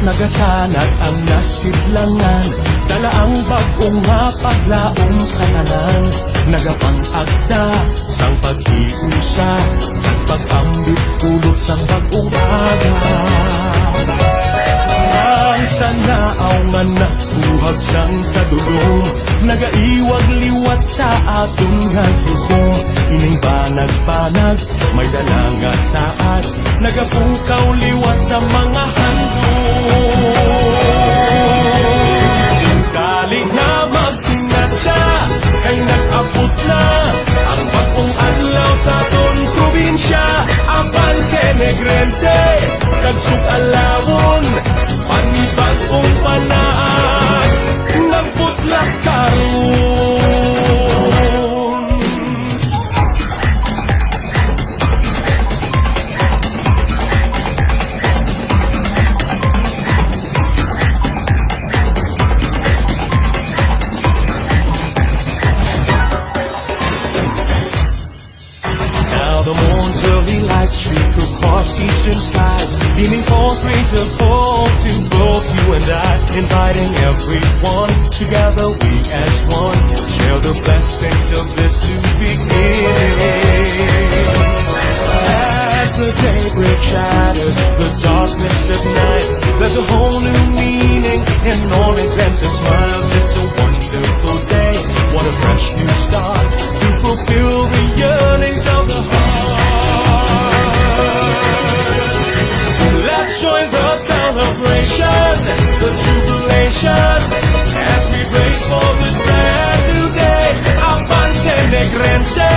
Nagasanag ang nasidlangan, dala ang bagong nga paglaom sa tanan. Nagapang-agda sang pag-iusa, nagpag-ambit kulot sang bagong aga. Ang sanaaw nga nakuhag sang kadulong, nagaiwag liwat sa atong nga gihong. Ining banag-banag, may dala nga saat, nagapukaw liwat sa mga handong. Dali na magsingat siya, kay nag-abot na ang bagong adlaw sa aton probinsya. Apan Negrense, kagsug alawon, panibagong panaan, nagbutlak karon. Now the morn's early light streak across eastern skies, beaming forth rays of hope to both you and I, inviting everyone. Together we as one share the blessings of this new beginning. As the daybreak shatters the darkness of night, there's a whole new meaning in all Glence's smiles. It's a wonderful day, what a fresh new start to fulfill the yearnings of the heart. Let's join the celebration, the jubilation, as we praise for this brand new day. Avance Negrense,